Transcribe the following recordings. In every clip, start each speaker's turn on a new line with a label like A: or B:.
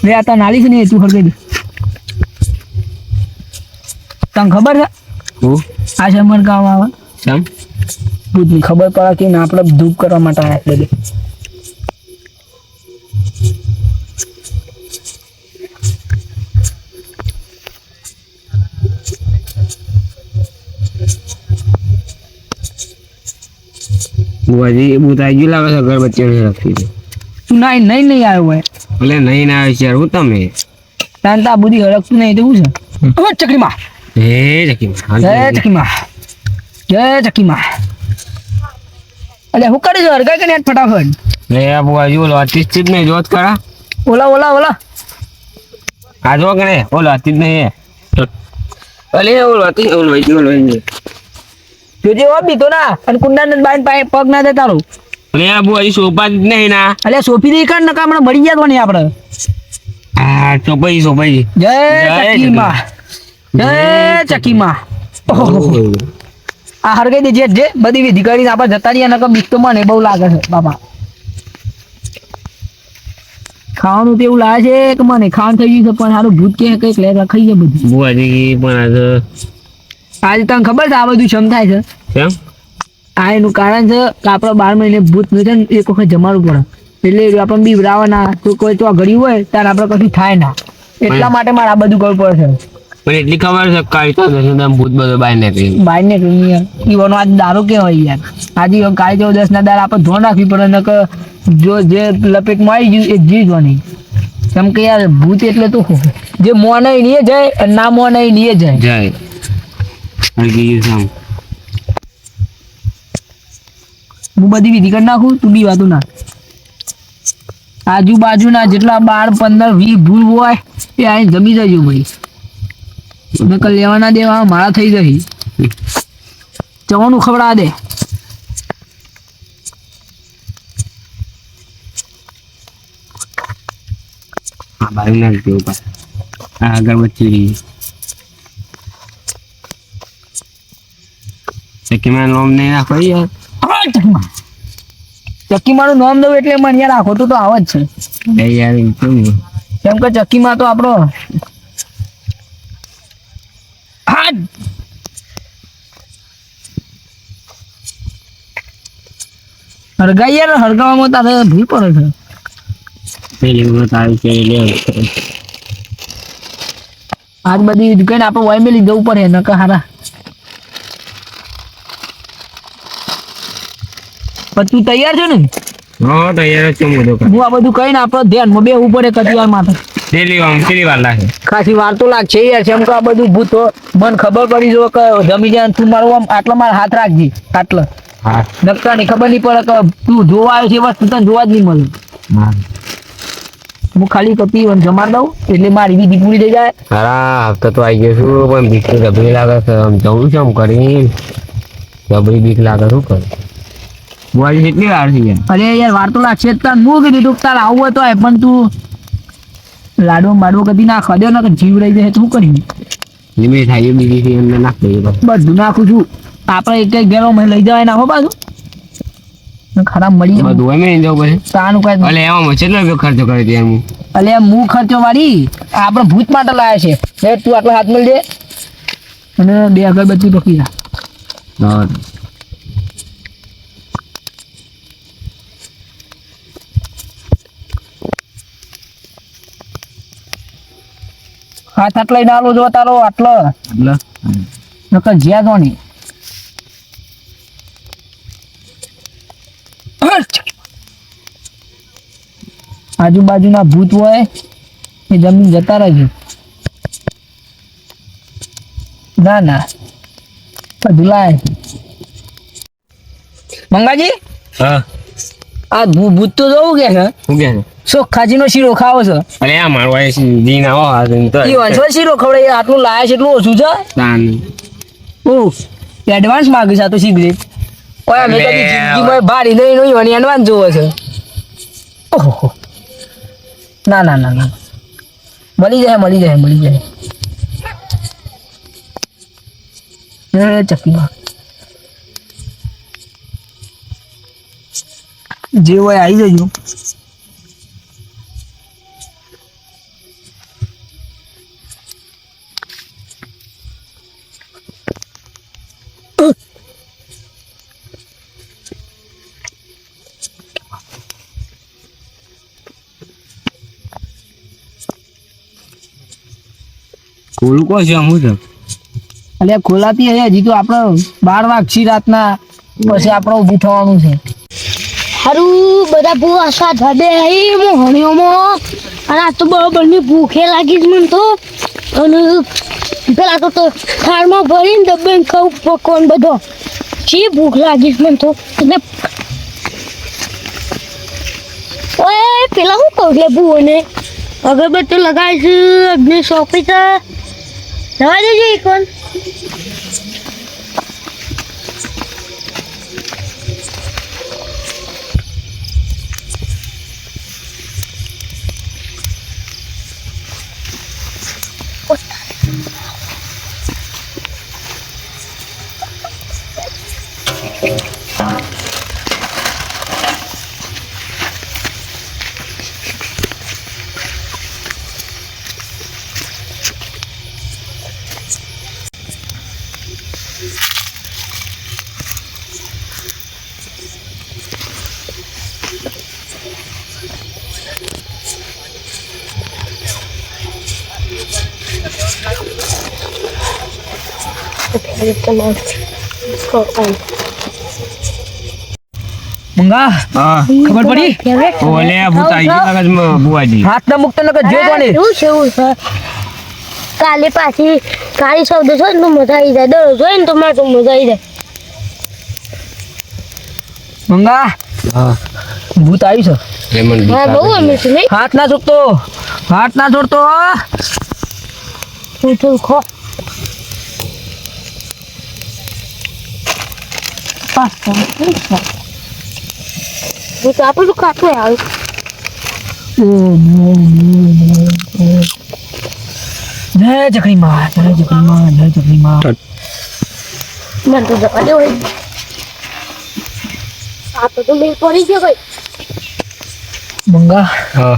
A: રે આ તો નાલી છે ને તું હળગાઈ દે. તને ખબર છે આ શમર ગામ આવે ભૂતની ખબર પડે કે આપણે ધૂપ કરવા માટે આવ્યા બધે.
B: બુઆજી બુતાઈ ગયું લાગે છે અગરબત્તી રાખી
A: તું નહીં આવ્યો હોય
B: એટલે નહીં ના આવે છે હું તમે
A: તાન તા બુધી હળકતું નહીં તો શું છે હવે ચકલીમાં જય ચકીમાં એટલે હું કરી જો હરગાઈ કે ને ફટાફટ
B: લે બુઆજી ઓલો આર્ટિસ્ટ જ નહીં જોત કરા
A: ઓલા
B: આ જો કે ઓલો આર્ટિસ્ટ નહીં અલે ઓલો આર્ટિસ્ટ ઓલો
A: જોજે ઓબી તો ના અને કુંડાને બાઈન પાય પગ ના દે તારું
B: લે બુઆજી સોપા જ નહીં ના
A: અલે સોપી દે કાઢ નકા હમણાં મળી ગયા તો નહીં આપણે
B: આ સોપાઈ
A: જય ચકીમાં ઓહો આ હરગાઈ દે જે બધી વિધિ કરીને આપણે જતા રહ્યા નકા બીક તો મને બહુ લાગે છે બાપા. ખાવાનું તો એવું લાગે છે કે મને ખાવાનું થઈ ગયું છે પણ સારું ભૂત કે કઈક લે રખાઈ છે બધું.
B: બુઆજી પણ
A: આજે તને ખબર છે આ બધું શમ થાય છે
B: કેમ
A: આ એનું કારણ છે કે આપણે 12 મહિને ભૂત નું છે ને એક વખત જમાડવું પડે એટલે આપણે બીવરાવાના કોઈ તો ઘડી હોય ત્યારે આપણે કશું થાય ના એટલા માટે મારે આ બધું કરવું પડે છે.
B: પણ એટલી ખબર છે કાળી તો ભૂત બધો બહાર
A: નીકળી ઈવાનો આજ દારૂ કેવાય યાર આજે કાળી 14 ના દાર આપણે ધોન રાખવી પડે ને કે જો જે લપેટમાં આવી ગયું એ જીવવાની કેમ કે યાર ભૂત એટલે તો જે મોને નહીં જાય ના મોને નહીં જાય હું બધી વિધિ કરી નાખું તું બી વાતું ના આજુબાજુના જેટલા 12 15 20 ભૂલ હોય એ અહીં જમી જજો ભાઈ નકર લેવાના દેવા મારા થઈ ગઈ ચવાનું ખવડાવા દે.
B: હા બારી નાખ દે ઉપર આ અગરબત્તી ચકીમાં નામ નહીં નાખો યાર
A: ચકીમાનું નામ દઉં એટલે મને યાર આ ખોટું તો આવે જ છે
B: યાર
A: કેમ કે ચકીમાં તો આપણો હરગાઈ યાર હરગાવામાં તારે ભૂલ પડે છે.
B: પેલી વખત આવી છે
A: આજ બધી કઈ આપણે વાય મેલી જવું પડે નકર હારા પણ તું તૈયાર છે ને
B: હા તૈયાર જ છું
A: હું આ બધું કહીને આપણે ધ્યાનમાં બેહવું પડે કદી વાર માથે
B: કેટલી વાર લાગે
A: ખાસી વાર તો લાગશે યાર કેમ કે આ બધું ભૂત મને ખબર પડી જો કે જમી જાય તું મારો આમ આટલો મારો હાથ રાખજે આટલો નકતા ની ખબર નહીં પડે કે તું જોવા આવ્યો છે વસ્તુ તને જોવા જ નહીં મળે. હું ખાલી કપી જમાડ દઉં એટલે મારી વિધિ પૂરી થઈ જાય.
B: હા હપ્તા તો આવી ગયો છું પણ બીક તો ગભરી લાગે છે જવું છે આમ કરી ગભરી બીક લાગે શું કરું બુઆજી કેટલી વાર થઈ જાય
A: અરે યાર વાર તો લાગશે જ તાર હું કીધું તું તાર આવું હોય તો આય પણ તું લાડવો બાડવો કદી ના ખાધો ને જીવ રહી જાય શું કર્યું
B: લીમી થાય બીજી એમને નાખ દઈએ
A: બધું નાખું છું આપણે એક એક ઘેરો લઈ જવાય નાખો પાછું ખરાબ મળી
B: બધું એમ જવું પડે
A: તાનું કઈ
B: અલે એમાં કેટલો રૂપિયો ખર્ચો કરી દે એમ
A: અલે હું ખર્ચો વાળી આપણે ભૂત માટે લાયા છે તું આટલો હાથ મળી દે અને 2 અગરબત્તી પકડી રાખ. હાથ આટલા ડાલો જો તારો આટલો નકર જ્યાં જો નહીં આજુબાજુના ભૂત હોય એ જમીન જતા રહેજો. ના બધું લાય મંગાજી આ ભૂત તો જવું કે છે
B: શું કે
A: ચોખાજી નો શીરો ખાવો છે
B: અરે આ મારો દીન આવો
A: શીરો ખવડાવી આટલું લાયા છે એટલું ઓછું છે એડવાન્સ માંગે છે આ તો સિગરેટ ઓય મેં કદી જિંદગીમાં ભારી નહીં નહીં એડવાન્સ જોવે છે. ઓહો ના મળી જાય ચકીમાં જે હોય આવી જજો.
B: ખોલું કહો છે હું છે
A: એટલે ખોલાતી હજી તો આપણે 12 વાગશી રાતના પછી આપણે ઊભું થવાનું છે.
C: હારું બધા ભૂ સાત વાગે આવી મોહણીઓમાં અને આ તો બરોબરની ભૂખે લાગી જ મને તો અને પેલા તો થાળમાં ભરીને ડબ્બે ખાવું પકવાન બધો શી ભૂખ લાગી જ મને તો એટલે ઓય પેલા હું કહું લે ભૂઓને અગરબત્તી લગાવીશ અગ્નિ સોંપી તો જવા દેજો એક વાર.
A: મંગા
B: હા
A: ખબર પડી
B: ઓલે ભૂત આવી ગયું લાગે છે બુઆજી
A: હાથ ના મુક્ત નકર જો કોને
C: એવું છે એવું છે કાલે પાછી કાળી શબ્દ છે ને તો મજા આવી જાય દરરોજ હોય ને તો મારે તો મજા આવી જાય.
A: મંગા
B: હા
A: ભૂત આવ્યું છે.
B: લેમન
C: હા બહુ અમે છે નહીં
A: હાથ ના છોડતો હાથ ના છોડતો
C: હું તો ખો હું તો આપણું કાઠું આવ્યું
A: જય ચકરી માં જય ચકરી માં જય ચકરી માં.
C: મને તો જવા દે હોય આ તો મેલ પડી ગયો ભાઈ.
A: મંગા
B: હા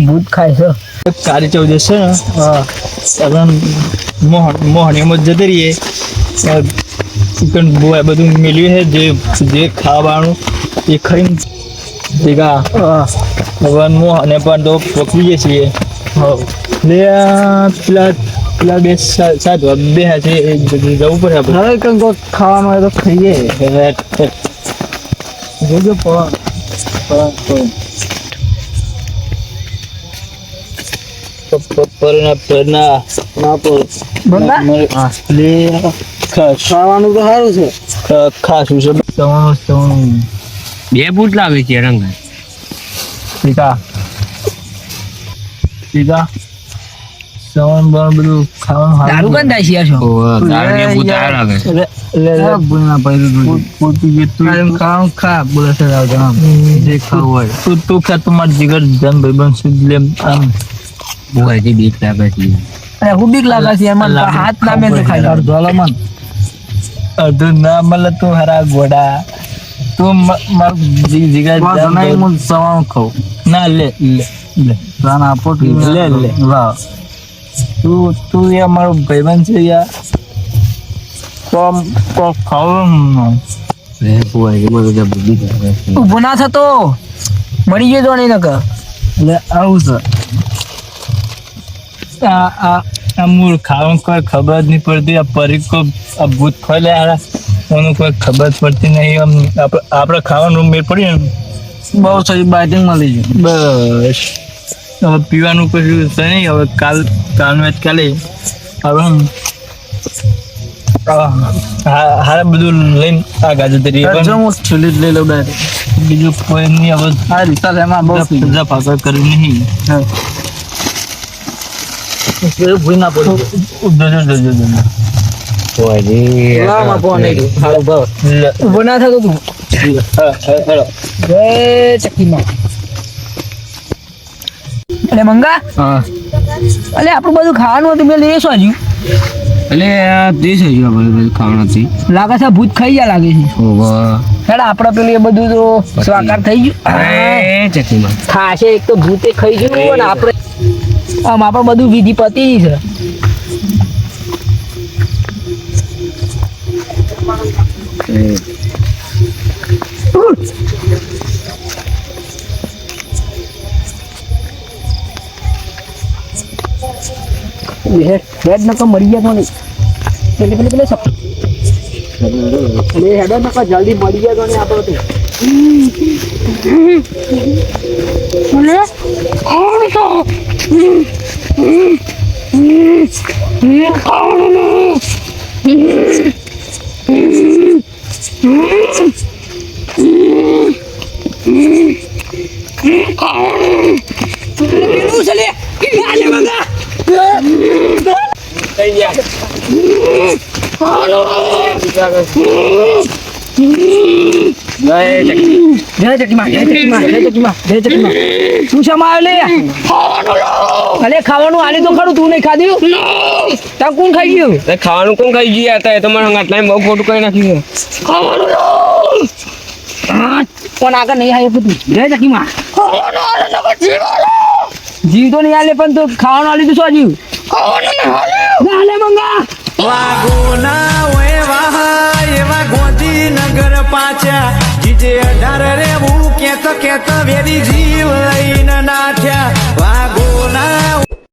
A: ભૂત ખાય છે.
D: કાળી ચૌદશ છે ને આપણે મોહણીમાં જતી રહીએ ચિકન બોય બધું મેળવ્યું છે જે ખાવાનું એ ખાઈને ભેગા ભગવાન મોહને પણ તો પકડીએ છીએ. એટલે પેલા બે સાધુ બે છે એ જવું પડે આપણે હવે કંઈક ખાવાનું હોય તો ખાઈએ જોજો ખાવાનું તો સારું છે ખાસું છે
B: બે ભૂત લાગે છે રંગ
D: ટીકા સવન બવન બધું ખાવાનું
A: દારૂ બંધ થાય છે યાર છો.
B: તારે ભૂત આ લાગે
D: તું ખા તમારે જીગર જન ભાઈબંધ સુધી લેમ આમ
B: બુઆજી બીક લાગે છે
A: અરે હું બીક લાગે છે એમાં હાથ ના મેલ તો ખાઈ
D: અડધો મન અડધું ના મળે તું હરા ગોડા તું માર જીગર સવાનું ખાવ ના લે લે લે આપો લે લે વાહ તું યાર મારો ભાઈબંધ છે યાર તો ખાવું
B: બુઆજી મને તો બીક લાગે છે
A: ઊભો ના થતો મરી ગયો તો નહીં નકર.
D: એટલે આવું છે આ મૂળ ખાવાનું કોઈ ખબર જ નહીં પડતી આ પરીકો આ ભૂત ખોલે એનું કોઈ ખબર જ પડતી નહીં આમ આપણે ખાવાનું મેળ પડીએ ને બહુ સારી બાઇટિંગ મળી જાય બસ હવે પીવાનું કશું છે નહીં હવે કાલનું જ કાલે હવે હારે બધું લઈને આ ગાજુ તરી લઈ લઉં બીજું કોઈ નહીં હવે આ રીતે એમાં બહુ ફાકર કર્યું નહીં ભૂઈ ના પડે
A: ઊભો ના થતો તું જય ચકરી માં. અરે મંગા
B: હા
A: અલે આપણું બધું ખાવાનું હતું મેં લઈ શું હજુ
B: એટલે દેશ હજુ બધું ખાવાનાથી
A: લાગે છે ભૂત ખાઈ ગયા લાગે છે. હેડા આપણે પેલું એ બધું તો સ્વાકાર થઈ ગયું
B: ચકીમાં
A: ખાશે એક તો ભૂતે ખાઈ ગયું અને આપણે આમ આપણે બધું વિધિ પતી છે. હેડ નકો મરી ગયા તો નહીં પેલે સપ હેડ નકો જલ્દી મરી ગયા તો નહીં આપણો તો
C: મને કોણ તો
A: જય ચકીમાં તું શા લે અલે ખાવાનું આલે તો ખરું તું નહીં ખાધું તા કોણ ખાઈ ગયું
B: ખાવાનું કોણ ખાઈ ગયા હતા એ તમારા આટલા બહુ ખોટું કરી નાખ્યું
A: પણ આગળ નહીં આવ્યું બધું જય ચકીમાં જીવ તો નહીં આલે પણ તો ખાવાનું આલી તો શું જીવ આલે મંગા
E: વાગોના ઓય વાહ એવા ગોંધીનગર પાછા જીજે 18 રેવું કેતો વેરી જીવ લઈને નાઠ્યા વાગોના